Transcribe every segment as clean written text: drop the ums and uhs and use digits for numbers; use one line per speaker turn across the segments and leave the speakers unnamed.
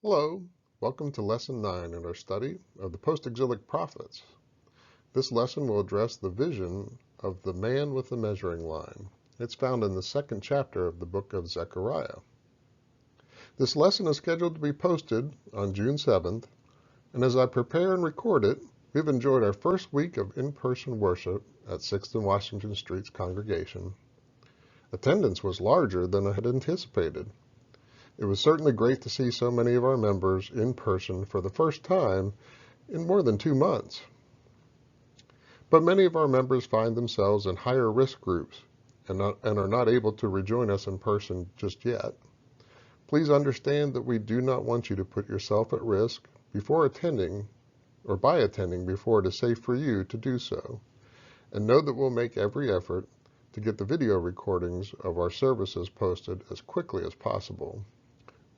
Hello, welcome to Lesson 9 in our study of the post-exilic prophets. This lesson will address the vision of the man with the measuring line. It's found in the second chapter of the book of Zechariah. This lesson is scheduled to be posted on June 7th, and as I prepare and record it, we've enjoyed our first week of in-person worship at 6th and Washington Street's congregation. Attendance was larger than I had anticipated. It was certainly great to see so many of our members in person for the first time in more than 2 months. But many of our members find themselves in higher risk groups and are not able to rejoin us in person just yet. Please understand that we do not want you to put yourself at risk before attending or by attending before it is safe for you to do so. And know that we'll make every effort to get the video recordings of our services posted as quickly as possible.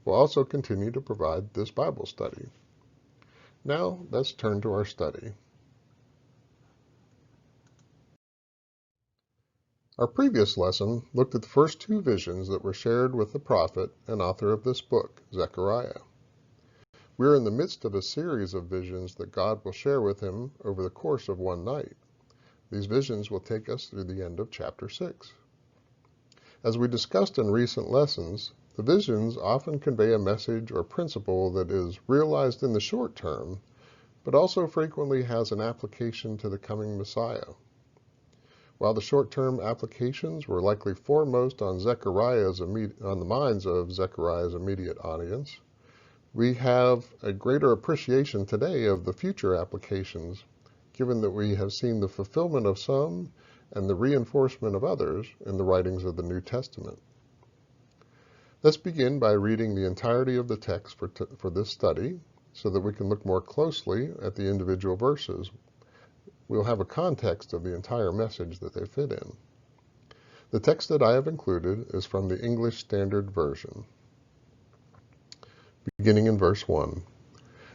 We'll also continue to provide this Bible study. Now, let's turn to our study. Our previous lesson looked at the first 2 visions that were shared with the prophet and author of this book, Zechariah. We are in the midst of a series of visions that God will share with him over the course of one night. These visions will take us through the end of chapter 6. As we discussed in recent lessons, the visions often convey a message or principle that is realized in the short term, but also frequently has an application to the coming Messiah. While the short-term applications were likely foremost on the minds of Zechariah's immediate audience, we have a greater appreciation today of the future applications, given that we have seen the fulfillment of some and the reinforcement of others in the writings of the New Testament. Let's begin by reading the entirety of the text for this study so that we can look more closely at the individual verses. We'll have a context of the entire message that they fit in. The text that I have included is from the English Standard Version. Beginning in verse 1.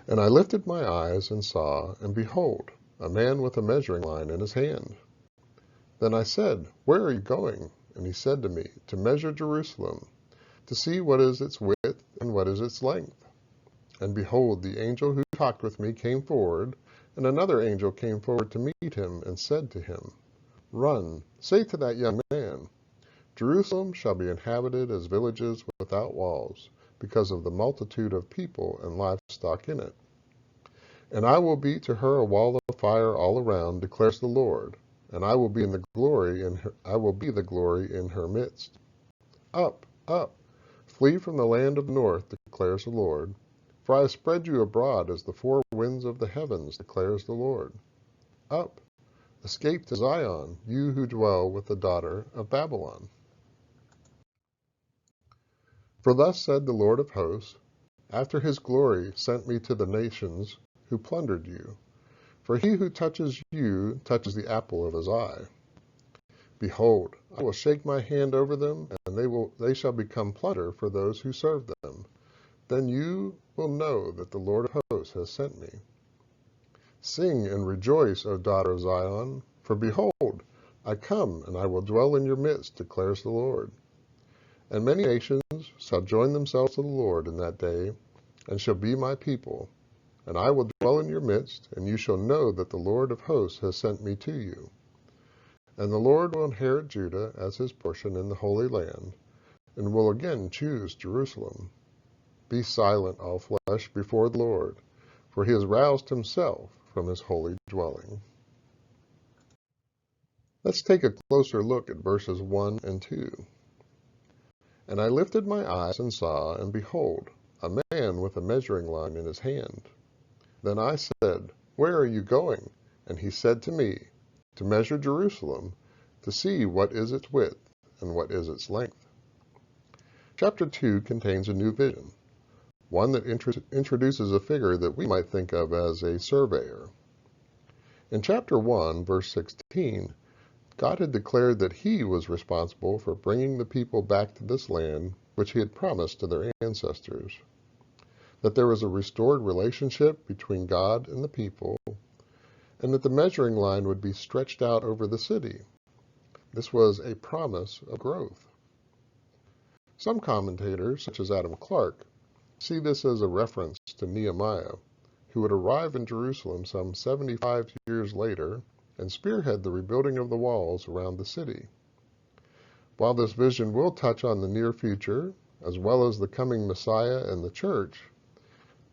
And I lifted my eyes and saw, and behold, a man with a measuring line in his hand. Then I said, Where are you going? And he said to me, To measure Jerusalem, to see what is its width and what is its length. And behold, the angel who talked with me came forward, and another angel came forward to meet him, and said to him, Run, say to that young man, Jerusalem shall be inhabited as villages without walls, because of the multitude of people and livestock in it. And I will be to her a wall of fire all around, declares the Lord, and I will be the glory in her midst. Up, up, flee from the land of the north, declares the Lord. For I have spread you abroad as the 4 winds of the heavens, declares the Lord. Up, escape to Zion, you who dwell with the daughter of Babylon. For thus said the Lord of hosts, after his glory sent me to the nations who plundered you. For he who touches you touches the apple of his eye. Behold, I will shake my hand over them, and they shall become plunder for those who serve them. Then you will know that the Lord of hosts has sent me. Sing and rejoice, O daughter of Zion, for behold, I come, and I will dwell in your midst, declares the Lord. And many nations shall join themselves to the Lord in that day, and shall be my people. And I will dwell in your midst, and you shall know that the Lord of hosts has sent me to you. And the Lord will inherit Judah as his portion in the Holy Land, and will again choose Jerusalem. Be silent, all flesh, before the Lord, for he has roused himself from his holy dwelling. Let's take a closer look at verses 1 and 2. And I lifted my eyes and saw, and behold, a man with a measuring line in his hand. Then I said, Where are you going? And he said to me, To measure Jerusalem, to see what is its width and what is its length. Chapter 2 contains a new vision, one that introduces a figure that we might think of as a surveyor. In chapter 1, verse 16, God had declared that he was responsible for bringing the people back to this land which he had promised to their ancestors, that there was a restored relationship between God and the people, and that the measuring line would be stretched out over the city. This was a promise of growth. Some commentators, such as Adam Clarke, see this as a reference to Nehemiah, who would arrive in Jerusalem some 75 years later and spearhead the rebuilding of the walls around the city. While this vision will touch on the near future, as well as the coming Messiah and the church,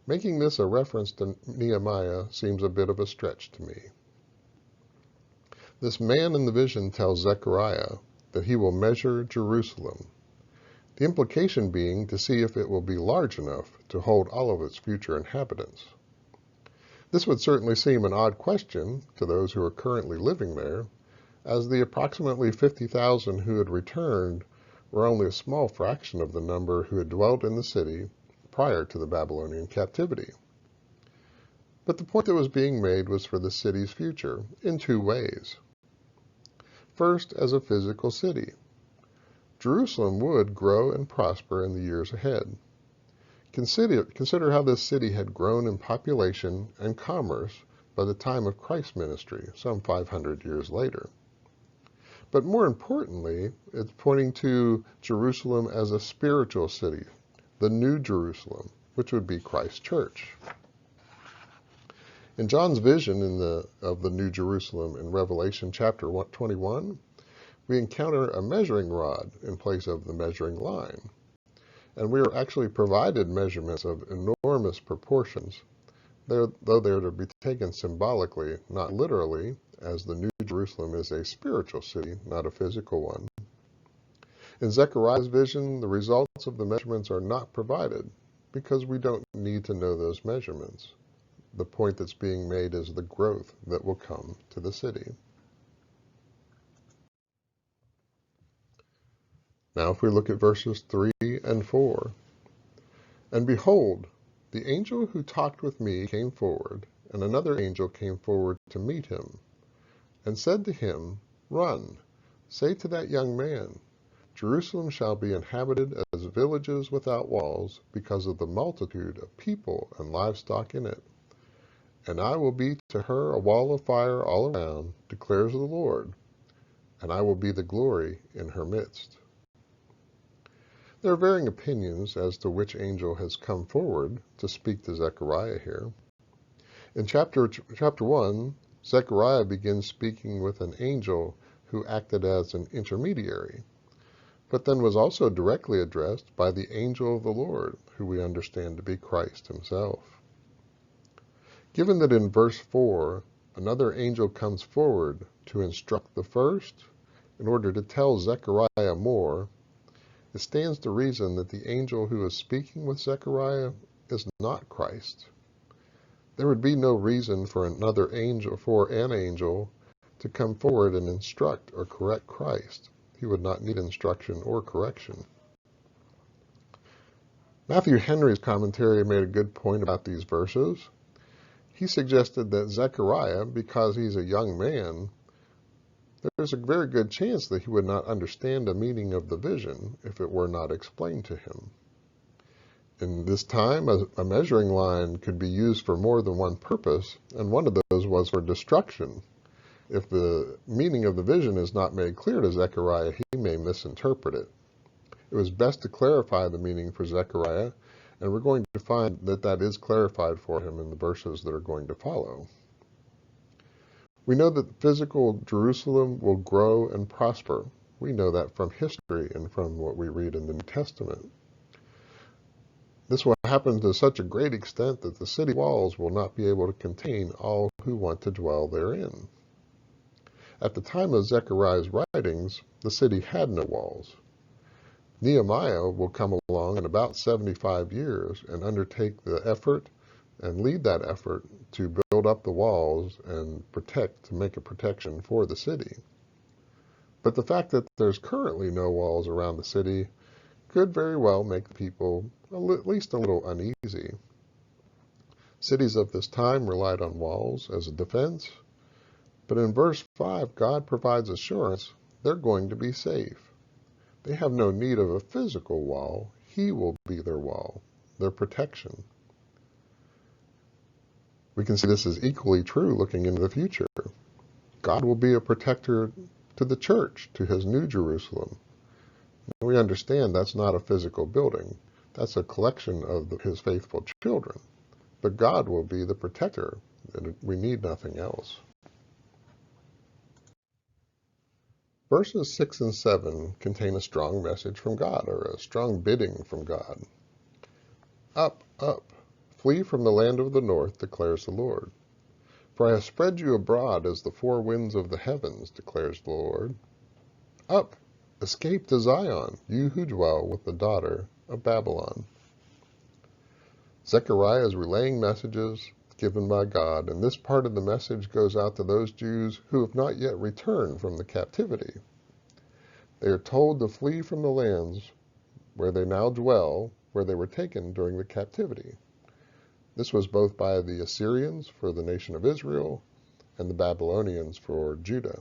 making this a reference to Nehemiah seems a bit of a stretch to me. This man in the vision tells Zechariah that he will measure Jerusalem, the implication being to see if it will be large enough to hold all of its future inhabitants. This would certainly seem an odd question to those who are currently living there, as the approximately 50,000 who had returned were only a small fraction of the number who had dwelt in the city prior to the Babylonian captivity. But the point that was being made was for the city's future in two ways. First, as a physical city. Jerusalem would grow and prosper in the years ahead. Consider how this city had grown in population and commerce by the time of Christ's ministry, some 500 years later. But more importantly, it's pointing to Jerusalem as a spiritual city, the New Jerusalem, which would be Christ's church. In John's vision of the New Jerusalem in Revelation chapter 21, we encounter a measuring rod in place of the measuring line. And we are actually provided measurements of enormous proportions, though they are to be taken symbolically, not literally, as the New Jerusalem is a spiritual city, not a physical one. In Zechariah's vision, the results of the measurements are not provided because we don't need to know those measurements. The point that's being made is the growth that will come to the city. Now if we look at verses 3 and 4. And behold, the angel who talked with me came forward, and another angel came forward to meet him, and said to him, Run, say to that young man, Jerusalem shall be inhabited as villages without walls, because of the multitude of people and livestock in it. And I will be to her a wall of fire all around, declares the Lord, and I will be the glory in her midst. There are varying opinions as to which angel has come forward to speak to Zechariah here. In chapter 1, Zechariah begins speaking with an angel who acted as an intermediary, but then was also directly addressed by the angel of the Lord, who we understand to be Christ himself. Given that in verse 4, another angel comes forward to instruct the first in order to tell Zechariah more, it stands to reason that the angel who is speaking with Zechariah is not Christ. There would be no reason for an angel to come forward and instruct or correct Christ. He would not need instruction or correction. Matthew Henry's commentary made a good point about these verses. He suggested that Zechariah, because he's a young man, there's a very good chance that he would not understand the meaning of the vision if it were not explained to him. In this time, a measuring line could be used for more than one purpose, and one of those was for destruction. If the meaning of the vision is not made clear to Zechariah, he may misinterpret it. It was best to clarify the meaning for Zechariah, and we're going to find that that is clarified for him in the verses that are going to follow. We know that physical Jerusalem will grow and prosper. We know that from history and from what we read in the New Testament. This will happen to such a great extent that the city walls will not be able to contain all who want to dwell therein. At the time of Zechariah's writings, the city had no walls. Nehemiah will come along in about 75 years and undertake the effort and lead that effort to build up the walls and to make a protection for the city. But the fact that there's currently no walls around the city could very well make people at least a little uneasy. Cities of this time relied on walls as a defense, but in verse 5, God provides assurance they're going to be safe. They have no need of a physical wall. He will be their wall, their protection. We can see this is equally true looking into the future. God will be a protector to the church, to his New Jerusalem. We understand that's not a physical building. That's a collection of his faithful children. But God will be the protector, and we need nothing else. Verses 6 and 7 contain a strong message from God, or a strong bidding from God. Up, up, flee from the land of the north, declares the Lord. For I have spread you abroad as the four winds of the heavens, declares the Lord. Up, escape to Zion, you who dwell with the daughter of Babylon. Zechariah is relaying messages given by God, and this part of the message goes out to those Jews who have not yet returned from the captivity. They are told to flee from the lands where they now dwell, where they were taken during the captivity. This was both by the Assyrians for the nation of Israel and the Babylonians for Judah.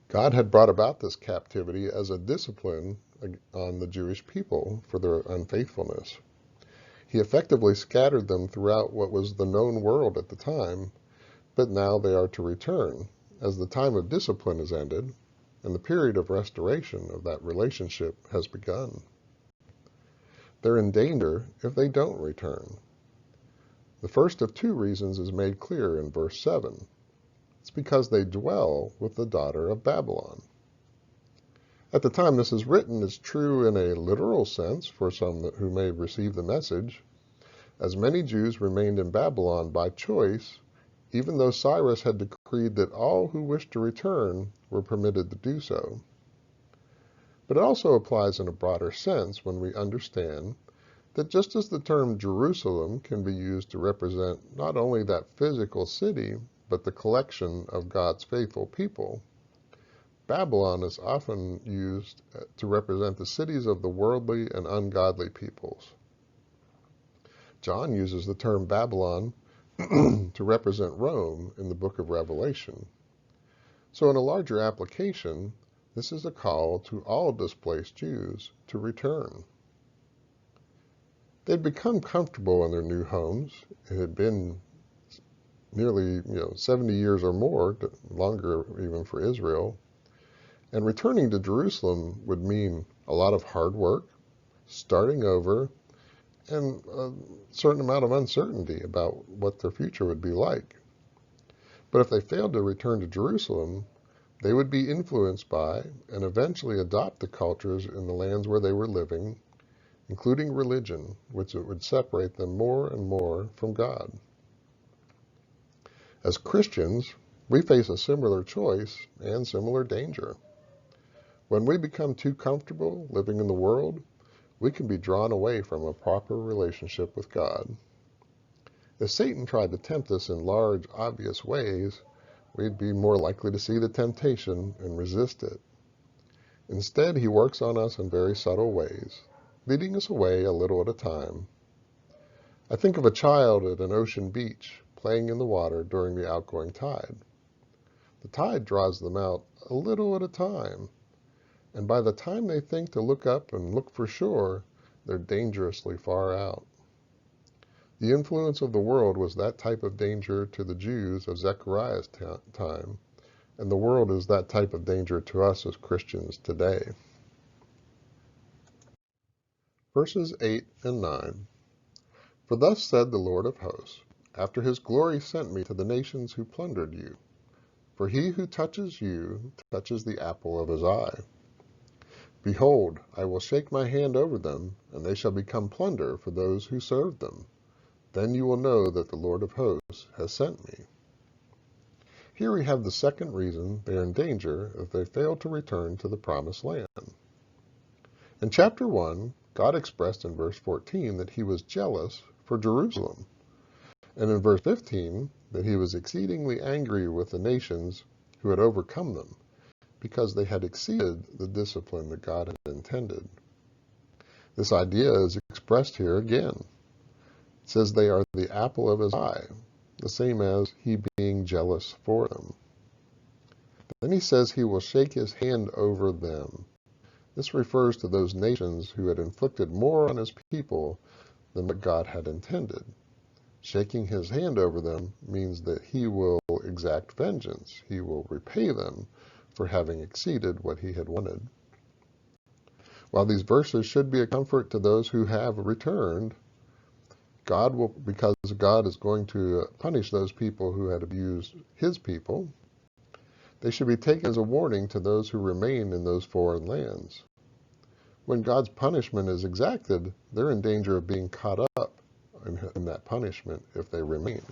God had brought about this captivity as a discipline on the Jewish people for their unfaithfulness. He effectively scattered them throughout what was the known world at the time, but now they are to return, as the time of discipline is ended, and the period of restoration of that relationship has begun. They're in danger if they don't return. The first of two reasons is made clear in verse 7. It's because they dwell with the daughter of Babylon. At the time this is written, it's true in a literal sense for some who may receive the message, as many Jews remained in Babylon by choice, even though Cyrus had decreed that all who wished to return were permitted to do so. But it also applies in a broader sense when we understand that just as the term Jerusalem can be used to represent not only that physical city, but the collection of God's faithful people, Babylon is often used to represent the cities of the worldly and ungodly peoples. John uses the term Babylon to represent Rome in the book of Revelation. So in a larger application, this is a call to all displaced Jews to return. They'd become comfortable in their new homes. It had been nearly 70 years or more, longer even for Israel. And returning to Jerusalem would mean a lot of hard work, starting over, and a certain amount of uncertainty about what their future would be like. But if they failed to return to Jerusalem, they would be influenced by and eventually adopt the cultures in the lands where they were living, including religion, which would separate them more and more from God. As Christians, we face a similar choice and similar danger. When we become too comfortable living in the world, we can be drawn away from a proper relationship with God. If Satan tried to tempt us in large, obvious ways, we'd be more likely to see the temptation and resist it. Instead, he works on us in very subtle ways, leading us away a little at a time. I think of a child at an ocean beach playing in the water during the outgoing tide. The tide draws them out a little at a time, and by the time they think to look up and look for shore, they're dangerously far out. The influence of the world was that type of danger to the Jews of Zechariah's time, and the world is that type of danger to us as Christians today. Verses 8 and 9. For thus said the Lord of hosts, after his glory sent me to the nations who plundered you. For he who touches you touches the apple of his eye. Behold, I will shake my hand over them, and they shall become plunder for those who serve them. Then you will know that the Lord of hosts has sent me. Here we have the second reason they are in danger if they fail to return to the promised land. In chapter 1, God expressed in verse 14 that he was jealous for Jerusalem, and in verse 15 that he was exceedingly angry with the nations who had overcome them, because they had exceeded the discipline that God had intended. This idea is expressed here again. It says they are the apple of his eye, the same as he being jealous for them. Then he says he will shake his hand over them. This refers to those nations who had inflicted more on his people than what God had intended. Shaking his hand over them means that he will exact vengeance. He will repay them for having exceeded what he had wanted. While these verses should be a comfort to those who have returned, because God is going to punish those people who had abused his people, they should be taken as a warning to those who remain in those foreign lands. When God's punishment is exacted, they're in danger of being caught up in that punishment if they remain.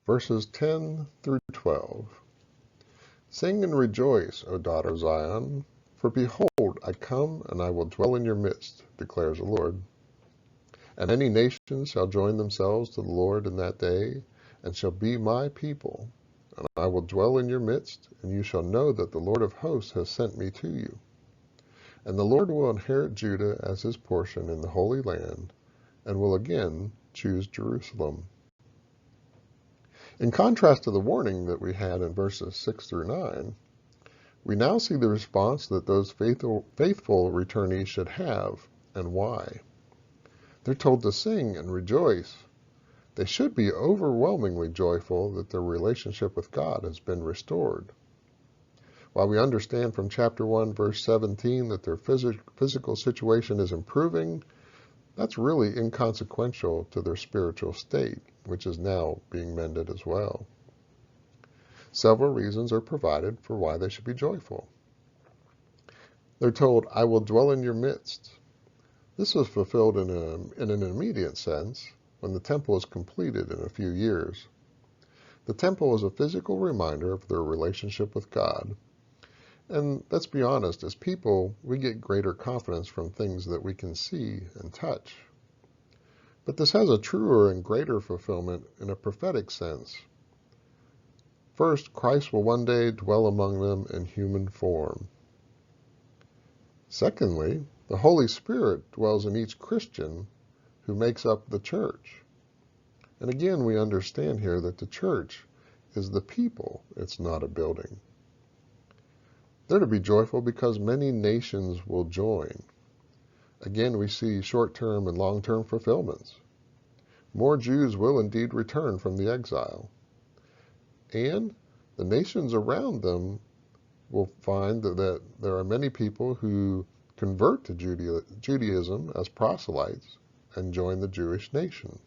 Verses 10 through 12. Sing and rejoice, O daughter of Zion, for behold, I come and I will dwell in your midst, declares the Lord. And many nations shall join themselves to the Lord in that day, and shall be my people. And I will dwell in your midst, and you shall know that the Lord of hosts has sent me to you. And the Lord will inherit Judah as his portion in the Holy Land, and will again choose Jerusalem. In contrast to the warning that we had in verses 6 through 9, we now see the response that those faithful returnees should have, and why. They're told to sing and rejoice. They should be overwhelmingly joyful that their relationship with God has been restored. While we understand from chapter 1, verse 17 that their physical situation is improving, that's really inconsequential to their spiritual state, which is now being mended as well. Several reasons are provided for why they should be joyful. They're told, I will dwell in your midst. This was fulfilled in an immediate sense when the temple is completed in a few years. The temple is a physical reminder of their relationship with God. And let's be honest, as people, we get greater confidence from things that we can see and touch. But this has a truer and greater fulfillment in a prophetic sense. First, Christ will one day dwell among them in human form. Secondly, the Holy Spirit dwells in each Christian who makes up the church. And again, we understand here that the church is the people, it's not a building. They're to be joyful because many nations will join. Again, we see short-term and long-term fulfillments. More Jews will indeed return from the exile. And the nations around them will find that there are many people who convert to Judaism as proselytes and join the Jewish nation.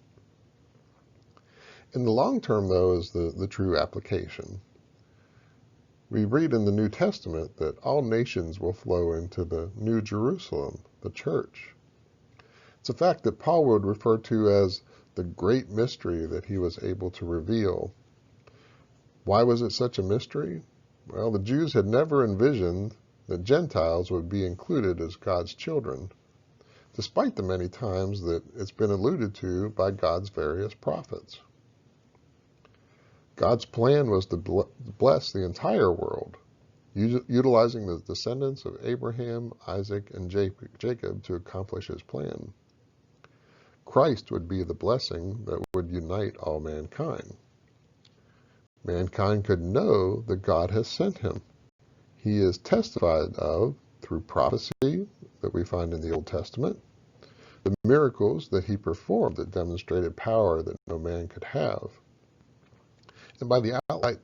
In the long term, though, is the true application. We read in the New Testament that all nations will flow into the New Jerusalem, the church. It's a fact that Paul would refer to as the great mystery that he was able to reveal. Why was it such a mystery? Well, the Jews had never envisioned that Gentiles would be included as God's children, despite the many times that it's been alluded to by God's various prophets. God's plan was to bless the entire world, utilizing the descendants of Abraham, Isaac, and Jacob to accomplish his plan. Christ would be the blessing that would unite all mankind. Mankind could know that God has sent him. He is testified of through prophecy that we find in the Old Testament, the miracles that he performed that demonstrated power that no man could have, and by the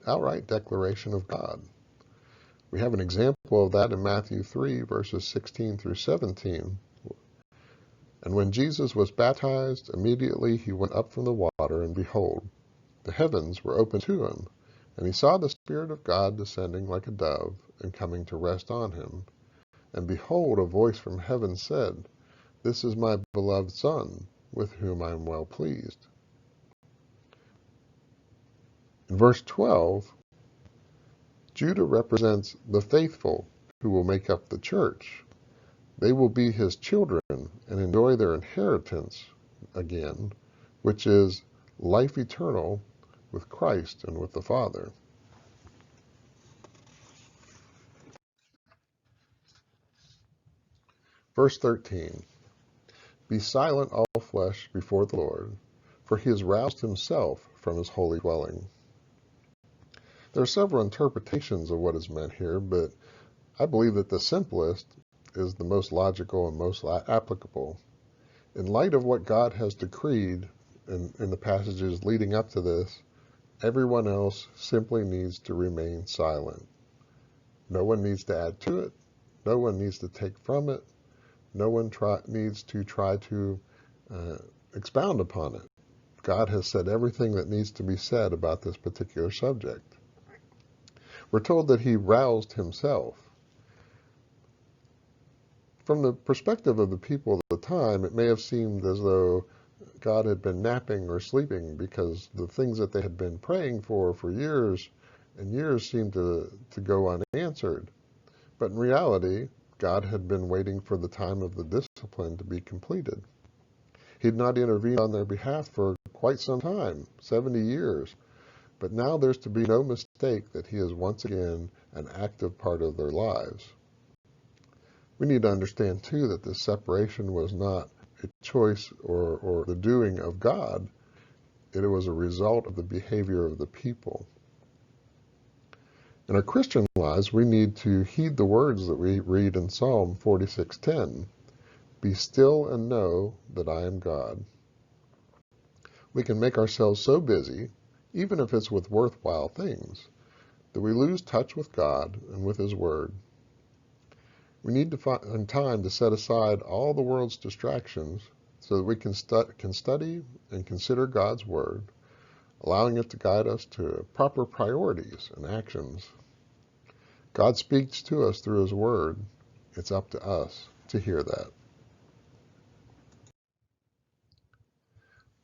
outright declaration of God. We have an example of that in Matthew 3, verses 16 through 17. And when Jesus was baptized, immediately he went up from the water, and behold, the heavens were opened to him, and he saw the Spirit of God descending like a dove and coming to rest on him. And behold, a voice from heaven said, This is my beloved Son, with whom I am well pleased. In verse 12, Judah represents the faithful who will make up the church. They will be his children and enjoy their inheritance again, which is life eternal with Christ and with the Father. Verse 13, Be silent, all flesh, before the Lord, for he has roused himself from his holy dwelling. There are several interpretations of what is meant here, but I believe that the simplest is the most logical and most applicable. In light of what God has decreed in the passages leading up to this, everyone else simply needs to remain silent. No one needs to add to it. No one needs to take from it. No one needs to try to uh, expound upon it. God has said everything that needs to be said about this particular subject. We're told that he roused himself. From the perspective of the people at the time, it may have seemed as though God had been napping or sleeping, because the things that they had been praying for years and years seemed to go unanswered. But in reality, God had been waiting for the time of the discipline to be completed. He had not intervened on their behalf for quite some time, 70 years, but now there's to be no mistake that he is once again an active part of their lives. We need to understand, too, that this separation was not a choice or the doing of God. It was a result of the behavior of the people. In our Christian lives, we need to heed the words that we read in Psalm 46:10. Be still and know that I am God. We can make ourselves so busy, even if it's with worthwhile things, that we lose touch with God and with His Word. We need to find time to set aside all the world's distractions so that we can study and consider God's Word, allowing it to guide us to proper priorities and actions. God speaks to us through His Word. It's up to us to hear that.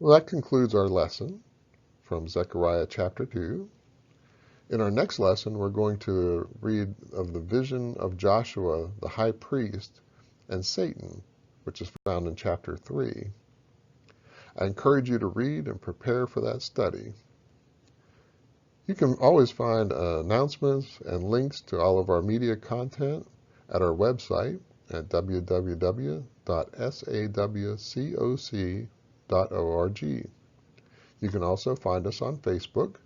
Well, that concludes our lesson from Zechariah chapter 2. In our next lesson, we're going to read of the vision of Joshua, the high priest, and Satan, which is found in chapter 3. I encourage you to read and prepare for that study. You can always find announcements and links to all of our media content at our website at www.sawcoc.org. You can also find us on Facebook.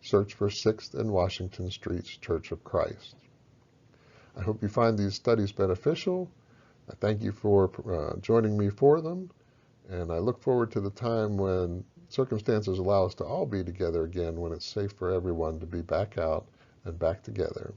Search for 6th and Washington Streets Church of Christ. I hope you find these studies beneficial. I thank you for joining me for them, and I look forward to the time when circumstances allow us to all be together again, when it's safe for everyone to be back out and back together.